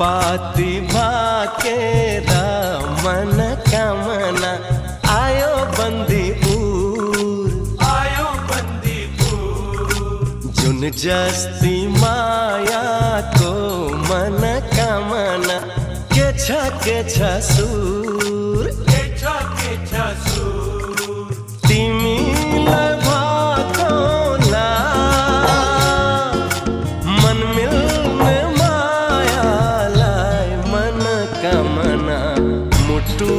पाती भाकेरा मन कामना आयो बंदीपुर जुन जस्ती माया को मन कामना के छ सुर तिमीलाई भाकोला मन मिल्ने मायालाई मन कामना मुटु